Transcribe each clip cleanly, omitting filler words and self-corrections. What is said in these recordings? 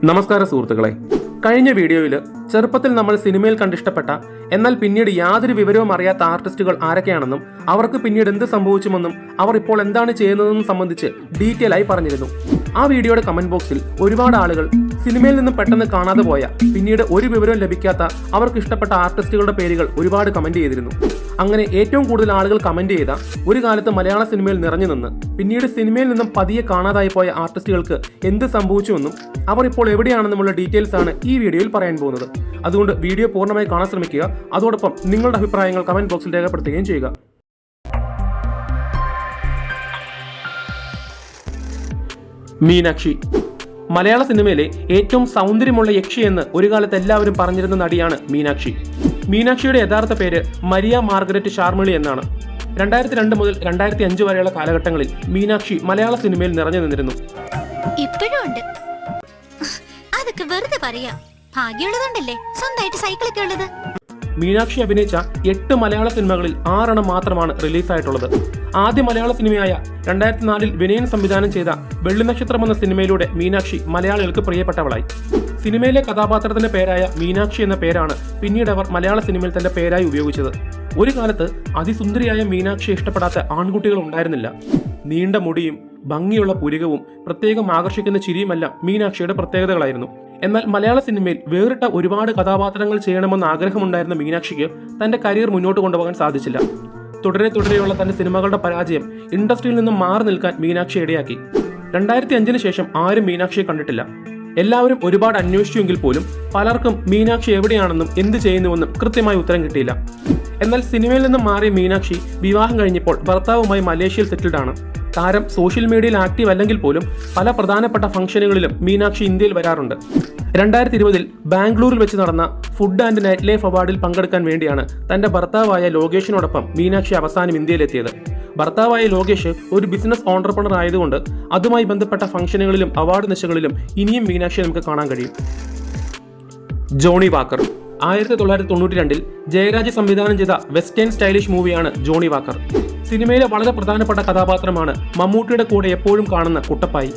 നമസ്കാരം സുഹൃത്തുക്കളെ, കഴിഞ്ഞ വീഡിയോയിൽ ചെറുപ്പത്തിൽ നമ്മൾ സിനിമയിൽ കണ്ടിഷ്ടപ്പെട്ട എന്നാൽ പിന്നീട് യാതൊരു വിവരവും അറിയാത്ത ആർട്ടിസ്റ്റുകൾ ആരൊക്കെയാണെന്നും അവർക്ക് പിന്നീട് എന്ത് സംഭവിച്ചുമെന്നും അവർ ഇപ്പോൾ എന്താണ് ചെയ്യുന്നതെന്നും സംബന്ധിച്ച് ഡീറ്റെയിൽ ആയി പറഞ്ഞിരുന്നു. ആ വീഡിയോയുടെ കമന്റ് ബോക്സിൽ ഒരുപാട് ആളുകൾ സിനിമയിൽ നിന്നും പെട്ടെന്ന് കാണാതെ പോയ പിന്നീട് ഒരു വിവരവും ലഭിക്കാത്ത അവർക്ക് ഇഷ്ടപ്പെട്ട ആർട്ടിസ്റ്റുകളുടെ പേരുകൾ ഒരുപാട് കമന്റ് ചെയ്തിരുന്നു. അങ്ങനെ ഏറ്റവും കൂടുതൽ ആളുകൾ കമന്റ് ചെയ്ത, ഒരു കാലത്ത് മലയാള സിനിമയിൽ നിറഞ്ഞു നിന്ന് പിന്നീട് സിനിമയിൽ നിന്നും പതിയെ കാണാതായി പോയ ആർട്ടിസ്റ്റുകൾക്ക് എന്ത് സംഭവിച്ചുവെന്നും അവർ ഇപ്പോൾ എവിടെയാണെന്നുമുള്ള ഡീറ്റെയിൽസ് ആണ് ഈ വീഡിയോയിൽ പറയാൻ പോകുന്നത്. അതുകൊണ്ട് വീഡിയോ പൂർണ്ണമായി കാണാൻ ശ്രമിക്കുക. അതോടൊപ്പം നിങ്ങളുടെ അഭിപ്രായങ്ങൾ കമന്റ് ബോക്സിൽ രേഖപ്പെടുത്തുകയും ചെയ്യുക. മീനാക്ഷി മലയാള സിനിമയിലെ ഏറ്റവും സൗന്ദര്യമുള്ള യക്ഷി എന്ന് ഒരു കാലത്ത് എല്ലാവരും പറഞ്ഞിരുന്ന നടിയാണ് മീനാക്ഷി. മീനാക്ഷിയുടെ യഥാർത്ഥ പേര് മരിയ മാർഗരറ്റ് ഷാർമിളി എന്നാണ്. 2002 മുതൽ 2005 വരെയുള്ള കാലഘട്ടങ്ങളിൽ മീനാക്ഷി മലയാള സിനിമയിൽ നിറഞ്ഞു നിന്നിരുന്നു. ഇപ്പോഴും ഉണ്ട്. അതൊക്കെ വെറുതെ പറയാ. ഭാഗ്യമുള്ളതുകൊണ്ടല്ലേ സ്വന്തമായിട്ട് സൈക്കിളൊക്കെ ഉള്ളത്. മീനാക്ഷി അഭിനയിച്ച 8 മലയാള സിനിമകളിൽ 6 മാത്രമാണ് റിലീസായിട്ടുള്ളത്. ആദ്യ മലയാള സിനിമയായ 2004 വിനയൻ സംവിധാനം ചെയ്ത വെള്ളിനക്ഷത്രം എന്ന സിനിമയിലൂടെ മീനാക്ഷി മലയാളികൾക്ക് പ്രിയപ്പെട്ടവളായി. സിനിമയിലെ കഥാപാത്രത്തിന്റെ പേരായ മീനാക്ഷി എന്ന പേരാണ് പിന്നീട് അവർ മലയാള സിനിമയിൽ തന്റെ പേരായി ഉപയോഗിച്ചത്. ഒരു കാലത്ത് അതിസുന്ദരിയായ മീനാക്ഷി ഇഷ്ടപ്പെടാത്ത ആൺകുട്ടികൾ ഉണ്ടായിരുന്നില്ല. നീണ്ട മുടിയും ഭംഗിയുള്ള പുരികവും പ്രത്യേകം ആകർഷിക്കുന്ന ചിരിയുമെല്ലാം മീനാക്ഷിയുടെ പ്രത്യേകതകളായിരുന്നു. എന്നാൽ മലയാള സിനിമയിൽ വേറിട്ട ഒരുപാട് കഥാപാത്രങ്ങൾ ചെയ്യണമെന്ന് ആഗ്രഹമുണ്ടായിരുന്ന മീനാക്ഷിക്ക് തന്റെ കരിയർ മുന്നോട്ട് കൊണ്ടുപോകാൻ സാധിച്ചില്ല. തുടരെയുള്ള തന്റെ സിനിമകളുടെ പരാജയം ഇൻഡസ്ട്രിയിൽ നിന്നും മാറി നിൽക്കാൻ മീനാക്ഷി ഇടയാക്കി. 2005 ശേഷം ആരും മീനാക്ഷിയെ കണ്ടിട്ടില്ല. എല്ലാവരും ഒരുപാട് അന്വേഷിച്ചുവെങ്കിൽ പോലും പലർക്കും മീനാക്ഷി എവിടെയാണെന്നും എന്ത് ചെയ്യുന്നുവെന്നും കൃത്യമായി ഉത്തരം കിട്ടിയില്ല. എന്നാൽ സിനിമയിൽ നിന്നും മാറിയ മീനാക്ഷി വിവാഹം കഴിഞ്ഞപ്പോൾ ഭർത്താവുമായി മലേഷ്യയിൽ സെറ്റിൽഡ് ആണ്. താരം സോഷ്യൽ മീഡിയയിൽ ആക്റ്റീവ് അല്ലെങ്കിൽ പോലും പല പ്രധാനപ്പെട്ട ഫംഗ്ഷനുകളിലും മീനാക്ഷി ഇന്ത്യയിൽ വരാറുണ്ട്. 2020 ബാംഗ്ലൂരിൽ വെച്ച് നടന്ന ഫുഡ് ആൻഡ് നൈറ്റ് ലൈഫ് അവാർഡിൽ പങ്കെടുക്കാൻ വേണ്ടിയാണ് തന്റെ ഭർത്താവായ ലോകേഷിനോടൊപ്പം മീനാക്ഷി അവസാനം ഇന്ത്യയിലെത്തിയത്. ഭർത്താവായ ലോകേഷ് ഒരു ബിസിനസ് ഓൺട്രപ്രണർ ആയതുകൊണ്ട് അതുമായി ബന്ധപ്പെട്ട ഫംഗ്ഷനുകളിലും അവാർഡ് നിശകളിലും ഇനിയും മീനാക്ഷി നമുക്ക് കാണാൻ കഴിയും. ജോണി വാക്കർ 1992 ജയരാജ് സംവിധാനം ചെയ്ത വെസ്റ്റേൺ സ്റ്റൈലിഷ് മൂവിയാണ് ജോണി വാക്കർ. സിനിമയിലെ വളരെ പ്രധാനപ്പെട്ട കഥാപാത്രമാണ് മമ്മൂട്ടിയുടെ കൂടെ എപ്പോഴും കാണുന്ന കുട്ടപ്പായി.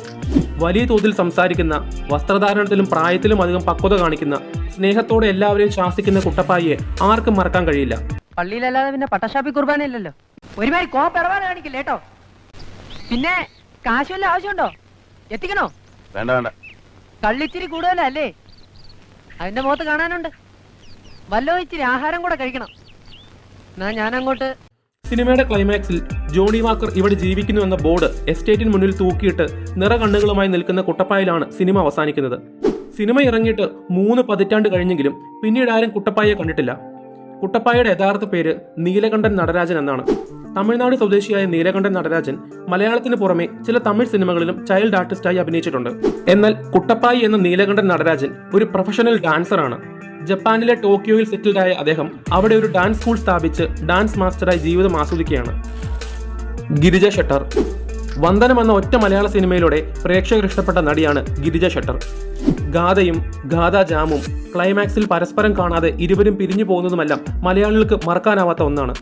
വലിയ തോതിൽ സംസാരിക്കുന്ന, വസ്ത്രധാരണത്തിലും പ്രായത്തിലും അധികം പക്വത കാണിക്കുന്ന, സ്നേഹത്തോടെ എല്ലാവരെയും ശാസിക്കുന്ന കുട്ടപ്പായിയെ ആർക്കും മറക്കാൻ കഴിയില്ല. പള്ളിയിലല്ലാതെ പിന്നെ പട്ടശാപ്പി കുർബാനയില്ലല്ലോ. ഒരുമാതിരി കോപ്പിടപാട് കാണിക്കില്ല കേട്ടോ. പിന്നെ കാശ് വല്ല ആവശ്യമുണ്ടോ? എത്തിക്കണോ? വേണ്ട വേണ്ട. കള്ളിച്ചിരി കൂടുതലല്ലേ? അതിന്റെ മുഖത്ത് കാണാനുണ്ട്. വല്ലോ ഇച്ചിരി ആഹാരം കൂടെ കഴിക്കണം. എന്നാ ഞാൻ അങ്ങോട്ട്. സിനിമയുടെ ക്ലൈമാക്സിൽ ജോണി വാക്കർ ഇവിടെ ജീവിക്കുന്നു എന്ന ബോർഡ് എസ്റ്റേറ്റിന് മുന്നിൽ തൂക്കിയിട്ട് നിറകണ്ണുകളുമായി നിൽക്കുന്ന കുട്ടപ്പായിലാണ് സിനിമ അവസാനിക്കുന്നത്. സിനിമ ഇറങ്ങിയിട്ട് 3 പതിറ്റാണ്ട് കഴിഞ്ഞെങ്കിലും പിന്നീട് ആരും കുട്ടപ്പായെ കണ്ടിട്ടില്ല. കുട്ടപ്പായയുടെ യഥാർത്ഥ പേര് നീലകണ്ഠൻ നടരാജൻ എന്നാണ്. തമിഴ്നാട് സ്വദേശിയായ നീലകണ്ഠൻ നടരാജൻ മലയാളത്തിന് പുറമെ ചില തമിഴ് സിനിമകളിലും ചൈൽഡ് ആർട്ടിസ്റ്റായി അഭിനയിച്ചിട്ടുണ്ട്. എന്നാൽ കുട്ടപ്പായി എന്ന നീലകണ്ഠൻ നടരാജൻ ഒരു പ്രൊഫഷണൽ ഡാൻസറാണ്. ജപ്പാനിലെ ടോക്കിയോയിൽ സെറ്റിൽഡായ അദ്ദേഹം അവിടെ ഒരു ഡാൻസ് സ്കൂൾ സ്ഥാപിച്ച് ഡാൻസ് മാസ്റ്ററായി ജീവിതം ആസ്വദിക്കുകയാണ്. ഗിരിജ ഷെട്ടർ വന്ദനം എന്ന ഒറ്റ മലയാള സിനിമയിലൂടെ പ്രേക്ഷകർ ഇഷ്ടപ്പെട്ട നടിയാണ് ഗിരിജ ഷെട്ടർ. ഗാഥയും ഗാഥാജാമും ക്ലൈമാക്സിൽ പരസ്പരം കാണാതെ ഇരുവരും പിരിഞ്ഞു പോകുന്നതുമെല്ലാം മലയാളികൾക്ക് മറക്കാനാവാത്ത ഒന്നാണ്.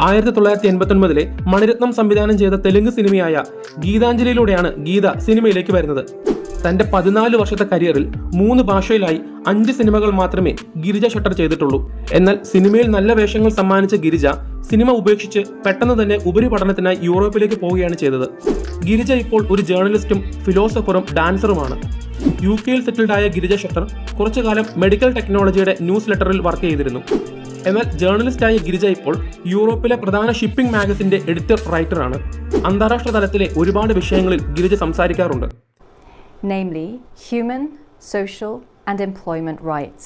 1989 മണിരത്നം സംവിധാനം ചെയ്ത തെലുങ്ക് സിനിമയായ ഗീതാഞ്ജലിയിലൂടെയാണ് ഗീത സിനിമയിലേക്ക് വരുന്നത്. തന്റെ 14 വർഷത്തെ കരിയറിൽ 3 ഭാഷയിലായി 5 സിനിമകൾ മാത്രമേ ഗിരിജ ഷെട്ടർ ചെയ്തിട്ടുള്ളൂ. എന്നാൽ സിനിമയിൽ നല്ല വേഷങ്ങൾ സമ്മാനിച്ച ഗിരിജ സിനിമ ഉപേക്ഷിച്ച് പെട്ടെന്ന് തന്നെ ഉപരിപഠനത്തിനായി യൂറോപ്പിലേക്ക് പോവുകയാണ് ചെയ്തത്. ഗിരിജ ഇപ്പോൾ ഒരു ജേർണലിസ്റ്റും ഫിലോസഫറും ഡാൻസറുമാണ്. UK സെറ്റിൽഡായ ഗിരിജ ഷെട്ടർ കുറച്ചുകാലം മെഡിക്കൽ ടെക്നോളജിയുടെ ന്യൂസ് ലെറ്ററിൽ വർക്ക് ചെയ്തിരുന്നു. എന്നാൽ ജേർണലിസ്റ്റായ ഗിരിജ ഇപ്പോൾ യൂറോപ്പിലെ പ്രധാന ഷിപ്പിംഗ് മാഗസിന്റെ എഡിറ്റർ റൈറ്ററാണ്. അന്താരാഷ്ട്ര തലത്തിലെ ഒരുപാട് വിഷയങ്ങളിൽ ഗിരിജ സംസാരിക്കാറുണ്ട്. Namely, human, social and employment rights.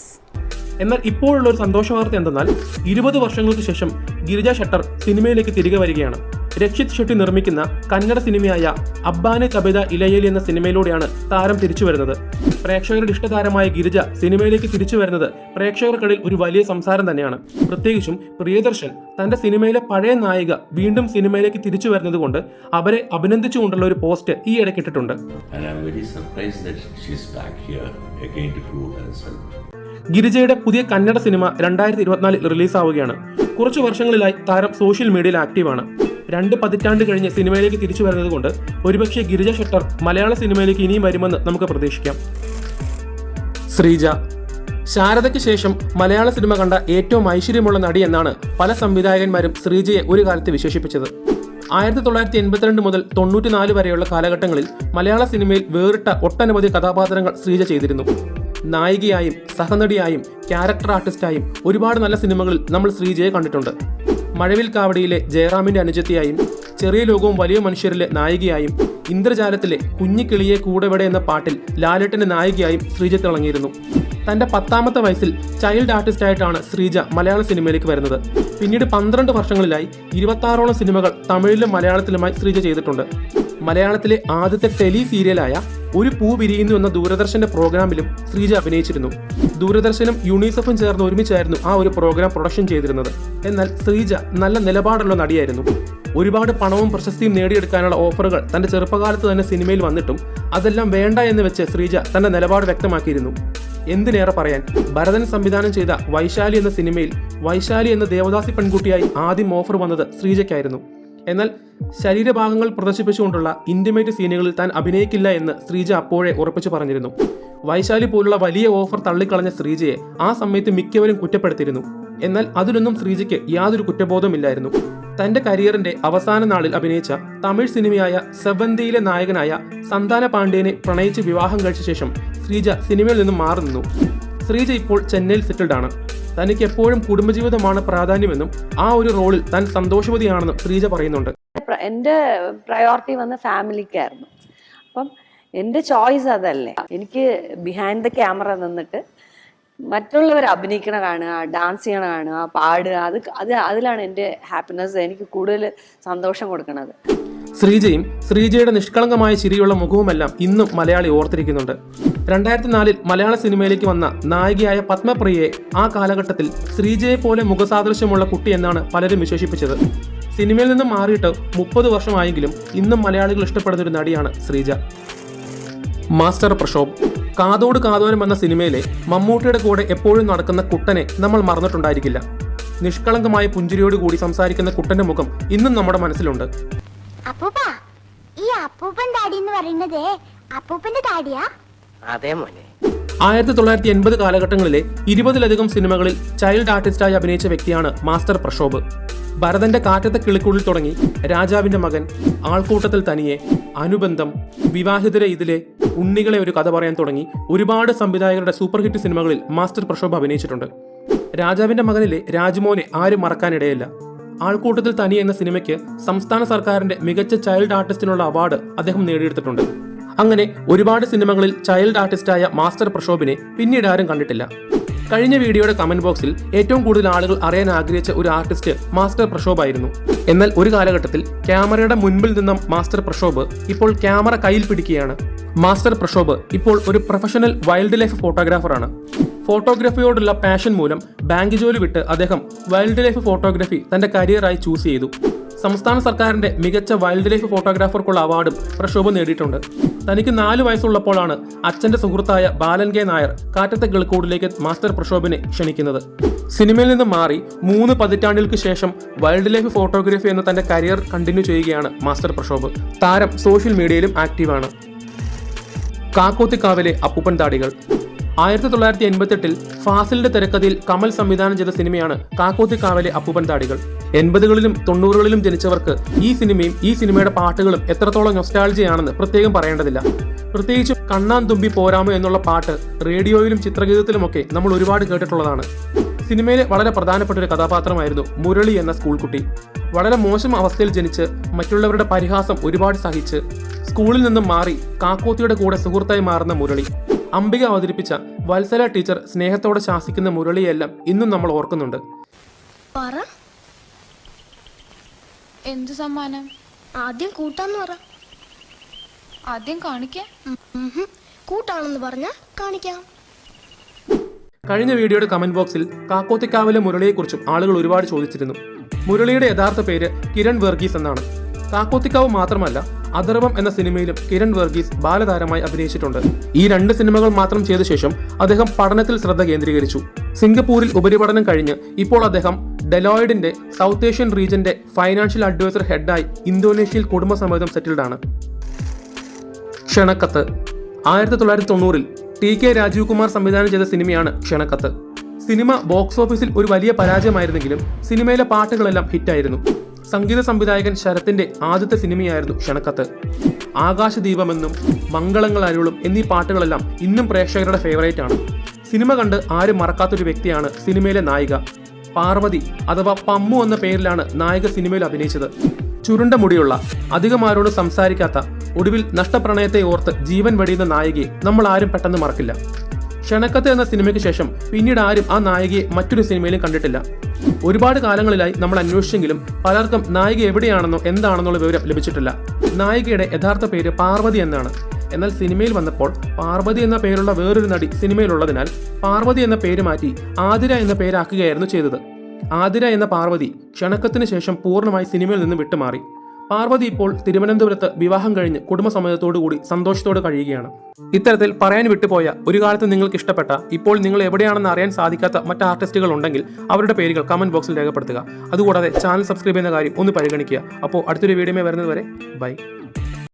എന്നാൽ ഇപ്പോഴുള്ള ഒരു സന്തോഷ വാർത്ത എന്തെന്നാൽ 20 വർഷങ്ങൾക്ക് ശേഷം ഗിരിജ ഷെട്ടർ സിനിമയിലേക്ക് തിരികെ വരികയാണ്. രക്ഷിത് ഷെട്ടി നിർമ്മിക്കുന്ന കന്നഡ സിനിമയായ അബ്ബാനെ കബിത ഇലയേലി എന്ന സിനിമയിലൂടെയാണ് താരം തിരിച്ചു വരുന്നത്. പ്രേക്ഷകരുടെ ഇഷ്ടതാരമായ ഗിരിജ സിനിമയിലേക്ക് തിരിച്ചു വരുന്നത് പ്രേക്ഷകർക്കിടയിൽ ഒരു വലിയ സംസാരം തന്നെയാണ്. പ്രത്യേകിച്ചും പ്രിയദർശൻ തന്റെ സിനിമയിലെ പഴയ നായിക വീണ്ടും സിനിമയിലേക്ക് തിരിച്ചു വരുന്നത് കൊണ്ട് അവരെ അഭിനന്ദിച്ചുകൊണ്ടുള്ള ഒരു പോസ്റ്റ് ഈ ഇടയ്ക്ക് ഇട്ടിട്ടുണ്ട്. ഗിരിജയുടെ പുതിയ കന്നഡ സിനിമ 2024 റിലീസാവുകയാണ്. കുറച്ചു വർഷങ്ങളിലായി താരം സോഷ്യൽ മീഡിയയിൽ ആക്റ്റീവാണ്. 2 പതിറ്റാണ്ട് കഴിഞ്ഞ് സിനിമയിലേക്ക് തിരിച്ചു വരുന്നത് കൊണ്ട് ഒരുപക്ഷെ ഗിരിജ ഷെട്ടർ മലയാള സിനിമയിലേക്ക് ഇനിയും വരുമെന്ന് നമുക്ക് പ്രതീക്ഷിക്കാം. ശ്രീജ. ശാരദയ്ക്ക് ശേഷം മലയാള സിനിമ കണ്ട ഏറ്റവും ഐശ്വര്യമുള്ള നടി എന്നാണ് പല സംവിധായകന്മാരും ശ്രീജയെ ഒരു കാലത്ത് വിശേഷിപ്പിച്ചത്. 1982 മുതൽ 94 വരെയുള്ള കാലഘട്ടങ്ങളിൽ മലയാള സിനിമയിൽ വേറിട്ട ഒട്ടനവധി കഥാപാത്രങ്ങൾ ശ്രീജ ചെയ്തിരുന്നു. നായികയായും സഹനടിയായും ക്യാരക്ടർ ആർട്ടിസ്റ്റായും ഒരുപാട് നല്ല സിനിമകളിൽ നമ്മൾ ശ്രീജയെ കണ്ടിട്ടുണ്ട്. മഴവിൽ കാവടിയിലെ ജയറാമിന്റെ അനുജത്തിയായും, ചെറിയ ലോകവും വലിയ മനുഷ്യരിലെ നായികയായും, ഇന്ദ്രജാലത്തിലെ കുഞ്ഞിക്കിളിയെ കൂടെവിടെ എന്ന പാട്ടിൽ ലാലേട്ടന്റെ നായികയായും ശ്രീജ തിളങ്ങിയിരുന്നു. തന്റെ 10ാമത്തെ വയസ്സിൽ ചൈൽഡ് ആർട്ടിസ്റ്റായിട്ടാണ് ശ്രീജ മലയാള സിനിമയിലേക്ക് വരുന്നത്. പിന്നീട് 12 വർഷങ്ങളിലായി 26ഓളം സിനിമകൾ തമിഴിലും മലയാളത്തിലുമായി ശ്രീജ ചെയ്തിട്ടുണ്ട്. മലയാളത്തിലെ ആദ്യത്തെ ടെലി സീരിയലായ ഒരു പൂ വിരിയുന്നു എന്ന ദൂരദർശന്റെ പ്രോഗ്രാമിലും ശ്രീജ അഭിനയിച്ചിരുന്നു. ദൂരദർശനും യൂണിസെഫും ചേർന്ന് ഒരുമിച്ചായിരുന്നു ആ ഒരു പ്രോഗ്രാം പ്രൊഡക്ഷൻ ചെയ്തിരുന്നത്. എന്നാൽ ശ്രീജ നല്ല നിലപാടുള്ള നടിയായിരുന്നു. ഒരുപാട് പണവും പ്രശസ്തിയും നേടിയെടുക്കാനുള്ള ഓഫറുകൾ തന്റെ ചെറുപ്പകാലത്ത് തന്നെ സിനിമയിൽ വന്നിട്ടും അതെല്ലാം വേണ്ട എന്ന് വെച്ച് ശ്രീജ തന്റെ നിലപാട് വ്യക്തമാക്കിയിരുന്നു. എന്തിനേറെ പറയാൻ, ഭരതൻ സംവിധാനം ചെയ്ത വൈശാലി എന്ന സിനിമയിൽ വൈശാലി എന്ന ദേവദാസി പെൺകുട്ടിയായി ആദ്യം ഓഫർ വന്നത് ശ്രീജയ്ക്കായിരുന്നു. എന്നാൽ ശരീരഭാഗങ്ങൾ പ്രദർശിപ്പിച്ചുകൊണ്ടുള്ള ഇന്റിമേറ്റ് സീനുകളിൽ താൻ അഭിനയിക്കില്ല എന്ന് ശ്രീജ അപ്പോഴേ ഉറപ്പിച്ചു പറഞ്ഞിരുന്നു. വൈശാലി പോലുള്ള വലിയ ഓഫർ തള്ളിക്കളഞ്ഞ ശ്രീജയെ ആ സമയത്ത് മിക്കവരും കുറ്റപ്പെടുത്തിയിരുന്നു. എന്നാൽ അതിലൊന്നും ശ്രീജയ്ക്ക് യാതൊരു കുറ്റബോധമില്ലായിരുന്നു. തന്റെ കരിയറിന്റെ അവസാന നാളിൽ അഭിനയിച്ച തമിഴ് സിനിമയായ സെവന്തിയിലെ നായകനായ സന്താന പാണ്ഡ്യനെ പ്രണയിച്ച് വിവാഹം കഴിച്ച ശേഷം ശ്രീജ സിനിമയിൽ നിന്നും മാറി നിന്നു. ശ്രീജ ഇപ്പോൾ ചെന്നൈയിൽ സെറ്റിൽഡ് ആണ്. തനിക്ക് എപ്പോഴും കുടുംബജീവിതമാണ് പ്രാധാന്യമെന്നും ആ ഒരു റോളിൽ താൻ സന്തോഷവതിയാണെന്നും ശ്രീജ പറയുന്നുണ്ട്. എൻ്റെ പ്രയോറിറ്റി വന്ന ഫാമിലിക്കായിരുന്നു. അപ്പം എൻ്റെ ചോയ്സ് അതല്ലേ. എനിക്ക് ബിഹൈൻഡ് ദ ക്യാമറ നിന്നിട്ട് മറ്റുള്ളവർ അഭിനയിക്കണ കാണുക, ഡാൻസ് ചെയ്യണ കാണുക, പാടുക, അതിലാണ് എൻ്റെ ഹാപ്പിനെസ് എനിക്ക് കൂടുതൽ സന്തോഷം കൊടുക്കുന്നത്. ശ്രീജയും ശ്രീജയുടെ നിഷ്കളങ്കമായ ചിരിയുള്ള മുഖവുമെല്ലാം ഇന്നും മലയാളി ഓർത്തിരിക്കുന്നുണ്ട്. 2004 മലയാള സിനിമയിലേക്ക് വന്ന നായികയായ പത്മപ്രിയയെ ആ കാലഘട്ടത്തിൽ ശ്രീജയെ പോലെ മുഖസാദൃശ്യമുള്ള കുട്ടി എന്നാണ് പലരും വിശേഷിപ്പിച്ചത്. സിനിമയിൽ നിന്നും മാറിയിട്ട് 30 വർഷമായെങ്കിലും ഇന്നും മലയാളികൾ ഇഷ്ടപ്പെടുന്ന ഒരു നടിയാണ് ശ്രീജ. മാസ്റ്റർ പ്രക്ഷോഭ്. കാതോട് കാതോരം എന്ന സിനിമയിലെ മമ്മൂട്ടിയുടെ കൂടെ എപ്പോഴും നടക്കുന്ന കുട്ടനെ നമ്മൾ മറന്നിട്ടുണ്ടായിരിക്കില്ല. നിഷ്കളങ്കമായ പുഞ്ചിരിയോടുകൂടി സംസാരിക്കുന്ന കുട്ടന്റെ മുഖം ഇന്നും നമ്മുടെ മനസ്സിലുണ്ട്. ഈ അപ്പൂപ്പൻ താടി എന്ന് പറയുന്നത് അപ്പൂപ്പന്റെ താടിയാ? അതെ മോനെ. 1980 കാലഘട്ടങ്ങളിലെ 20ലധികം സിനിമകളിൽ ചൈൽഡ് ആർട്ടിസ്റ്റായി അഭിനയിച്ച വ്യക്തിയാണ് മാസ്റ്റർ പ്രക്ഷോഭ്. ഭരതന്റെ കാറ്റത്തെ കിളിക്കുള്ളിൽ തുടങ്ങി രാജാവിന്റെ മകൻ, ആൾക്കൂട്ടത്തിൽ തനിയെ, അനുബന്ധം, വിവാഹിതരെ ഇതിലെ, ഉണ്ണികളെ ഒരു കഥ പറയാൻ തുടങ്ങി ഒരുപാട് സംവിധായകരുടെ സൂപ്പർ ഹിറ്റ് സിനിമകളിൽ മാസ്റ്റർ പ്രക്ഷോഭ് അഭിനയിച്ചിട്ടുണ്ട്. രാജാവിന്റെ മകനിലെ രാജ്മോനെ ആരും മറക്കാനിടയില്ല. ആൾക്കൂട്ടത്തിൽ തനിയെ എന്ന സിനിമയ്ക്ക് സംസ്ഥാന സർക്കാരിന്റെ മികച്ച ചൈൽഡ് ആർട്ടിസ്റ്റിനുള്ള അവാർഡ് അദ്ദേഹം നേടിയെടുത്തിട്ടുണ്ട്. അങ്ങനെ ഒരുപാട് സിനിമകളിൽ ചൈൽഡ് ആർട്ടിസ്റ്റായ മാസ്റ്റർ പ്രക്ഷോഭിനെ പിന്നീട് ആരും കണ്ടിട്ടില്ല. കഴിഞ്ഞ വീഡിയോയുടെ കമന്റ് ബോക്സിൽ ഏറ്റവും കൂടുതൽ ആളുകൾ അറിയാൻ ആഗ്രഹിച്ച ഒരു ആർട്ടിസ്റ്റ് മാസ്റ്റർ പ്രക്ഷോഭ് ആയിരുന്നു. എന്നാൽ ഒരു കാലഘട്ടത്തിൽ ക്യാമറയുടെ മുൻപിൽ നിന്ന മാസ്റ്റർ പ്രക്ഷോഭ് ഇപ്പോൾ ക്യാമറ കയ്യിൽ പിടിക്കുകയാണ്. മാസ്റ്റർ പ്രക്ഷോഭ് ഇപ്പോൾ ഒരു പ്രൊഫഷണൽ വൈൽഡ് ലൈഫ് ഫോട്ടോഗ്രാഫറാണ്. ഫോട്ടോഗ്രാഫിയോടുള്ള പാഷൻ മൂലം ബാങ്ക് ജോലി വിട്ട് അദ്ദേഹം വൈൽഡ് ലൈഫ് ഫോട്ടോഗ്രാഫി തന്റെ കരിയറായി ചൂസ് ചെയ്തു. സംസ്ഥാന സർക്കാരിന്റെ മികച്ച വൈൽഡ് ലൈഫ് ഫോട്ടോഗ്രാഫർക്കുള്ള അവാർഡും പ്രക്ഷോഭ് നേടിയിട്ടുണ്ട്. തനിക്ക് 4 വയസ്സുള്ളപ്പോഴാണ് അച്ഛന്റെ സുഹൃത്തായ ബാലൻ കെ നായർ കാറ്റത്തെ കിളിക്കൂടിലേക്ക് മാസ്റ്റർ പ്രക്ഷോഭിനെ ക്ഷണിക്കുന്നത്. സിനിമയിൽ നിന്ന് മാറി 3 പതിറ്റാണ്ടുകൾക്ക് ശേഷം വൈൽഡ് ലൈഫ് ഫോട്ടോഗ്രാഫി എന്ന തന്റെ കരിയർ കണ്ടിന്യൂ ചെയ്യുകയാണ് മാസ്റ്റർ പ്രക്ഷോഭ്. താരം സോഷ്യൽ മീഡിയയിലും ആക്റ്റീവാണ്. കാക്കോത്തിക്കാവിലെ അപ്പൂപ്പൻ താടികൾ. 1988 ഫാസിലിന്റെ തിരക്കഥയിൽ കമൽ സംവിധാനം ചെയ്ത സിനിമയാണ് കാക്കോത്തിക്കാവിലെ അപ്പൂപ്പൻ താടികൾ. 80കളിലും 90കളിലും ജനിച്ചവർക്ക് ഈ സിനിമയും ഈ സിനിമയുടെ പാട്ടുകളും എത്രത്തോളം നൊസ്റ്റാൾജിയാണെന്ന് പ്രത്യേകം പറയേണ്ടതില്ല. പ്രത്യേകിച്ചും കണ്ണാൻ തുമ്പി പോരാമോ എന്നുള്ള പാട്ട് റേഡിയോയിലും ചിത്രഗീതത്തിലുമൊക്കെ നമ്മൾ ഒരുപാട് കേട്ടിട്ടുള്ളതാണ്. സിനിമയിലെ വളരെ പ്രധാനപ്പെട്ട ഒരു കഥാപാത്രമായിരുന്നു മുരളി എന്ന സ്കൂൾ കുട്ടി. വളരെ മോശം അവസ്ഥയിൽ ജനിച്ച് മറ്റുള്ളവരുടെ പരിഹാസം ഒരുപാട് സഹിച്ച് സ്കൂളിൽ നിന്നും മാറി കാക്കോത്തിയുടെ കൂടെ സുഹൃത്തായി മാറുന്ന മുരളി. അംബിക അവതരിപ്പിച്ച വത്സല ടീച്ചർ സ്നേഹത്തോടെ ശാസിക്കുന്ന മുരളിയെല്ലാം ഇന്നും നമ്മൾ ഓർക്കുന്നുണ്ട്. എന്ത് സമ്മാനം? ആദ്യം കൂട്ടാന്ന് പറ. ആദ്യം കാണിക്കാം. കൂട്ടാണെന്ന് പറഞ്ഞാ കാണിക്കാം. കഴിഞ്ഞ വീഡിയോയുടെ കമന്റ് ബോക്സിൽ കാക്കോത്തിക്കാവിലെ മുരളിയെക്കുറിച്ചും ആളുകൾ ഒരുപാട് ചോദിച്ചിരുന്നു. മുരളിയുടെ യഥാർത്ഥ പേര് കിരൺ വർഗീസ് എന്നാണ്. കാക്കോത്തിക്കാവ് മാത്രമല്ല, അഥർവം എന്ന സിനിമയിലും കിരൺ വർഗീസ് ബാലതാരമായി അഭിനയിച്ചിട്ടുണ്ട്. ഈ 2 സിനിമകൾ മാത്രം ചെയ്ത ശേഷം അദ്ദേഹം പഠനത്തിൽ ശ്രദ്ധ കേന്ദ്രീകരിച്ചു. സിംഗപ്പൂരിൽ ഉപരിപഠനം കഴിഞ്ഞ് ഇപ്പോൾ അദ്ദേഹം ഡെലോയിഡിന്റെ സൗത്ത് ഏഷ്യൻ റീജിയന്റെ ഫൈനാൻഷ്യൽ അഡ്വൈസർ ഹെഡായി ഇന്തോനേഷ്യയിൽ കുടുംബസമേതം സെറ്റിൽഡ് ആണ്. ക്ഷണക്കത്ത്. 1990-ൽ TK രാജീവ് കുമാർ സംവിധാനം ചെയ്ത സിനിമയാണ് ക്ഷണക്കത്ത്. സിനിമ ബോക്സ് ഓഫീസിൽ ഒരു വലിയ പരാജയമായിരുന്നെങ്കിലും സിനിമയിലെ പാട്ടുകളെല്ലാം ഹിറ്റായിരുന്നു. സംഗീത സംവിധായകൻ ശരത്തിന്റെ ആദ്യത്തെ സിനിമയായിരുന്നു ക്ഷണക്കത്ത്. ആകാശദീപമെന്നും മംഗളങ്ങൾ അരുളും എന്നീ പാട്ടുകളെല്ലാം ഇന്നും പ്രേക്ഷകരുടെ ഫേവറേറ്റ് ആണ്. സിനിമ കണ്ട് ആരും മറക്കാത്തൊരു വ്യക്തിയാണ് സിനിമയിലെ നായിക. പാർവതി അഥവാ പമ്മു എന്ന പേരിലാണ് നായിക സിനിമയിൽ അഭിനയിച്ചത്. ചുരുണ്ട മുടിയുള്ള, അധികം ആരോട് സംസാരിക്കാത്ത, ഒടുവിൽ നഷ്ടപ്രണയത്തെ ഓർത്ത് ജീവൻ വെടിയുന്ന നായികയെ നമ്മൾ ആരും പെട്ടെന്ന് മറക്കില്ല. ക്ഷണക്കത്ത് എന്ന സിനിമയ്ക്ക് ശേഷം പിന്നീട് ആരും ആ നായികയെ മറ്റൊരു സിനിമയിലും കണ്ടിട്ടില്ല. ഒരുപാട് കാലങ്ങളിലായി നമ്മൾ അന്വേഷിച്ചെങ്കിലും പലർക്കും നായിക എവിടെയാണെന്നോ എന്താണെന്നുള്ള വിവരം ലഭിച്ചിട്ടില്ല. നായികയുടെ യഥാർത്ഥ പേര് പാർവതി എന്നാണ്. എന്നാൽ സിനിമയിൽ വന്നപ്പോൾ പാർവതി എന്ന പേരുള്ള വേറൊരു നടി സിനിമയിലുള്ളതിനാൽ പാർവതി എന്ന പേര് മാറ്റി ആതിര എന്ന പേരാക്കുകയായിരുന്നു ചെയ്തത്. ആതിര എന്ന പാർവതി ക്ഷണക്കത്തിന് ശേഷം പൂർണ്ണമായി സിനിമയിൽ നിന്ന് വിട്ടുമാറി. പാർവതി ഇപ്പോൾ തിരുവനന്തപുരത്ത് വിവാഹം കഴിഞ്ഞ് കുടുംബസമേതത്തോടു കൂടി സന്തോഷത്തോടെ കഴിയുകയാണ്. ഇത്തരത്തിൽ പറയാൻ വിട്ടുപോയ, ഒരു കാലത്ത് നിങ്ങൾക്ക് ഇഷ്ടപ്പെട്ട, ഇപ്പോൾ നിങ്ങൾ എവിടെയാണെന്ന് അറിയാൻ സാധിക്കാത്ത മറ്റ് ആർട്ടിസ്റ്റുകൾ ഉണ്ടെങ്കിൽ അവരുടെ പേരുകൾ കമന്റ് ബോക്സിൽ രേഖപ്പെടുത്തുക. അതുകൂടാതെ ചാനൽ സബ്സ്ക്രൈബ് ചെയ്യുന്ന കാര്യം ഒന്ന് പരിഗണിക്കുക. അപ്പോൾ അടുത്തൊരു വീഡിയോ വരുന്നത് വരെ ബൈ.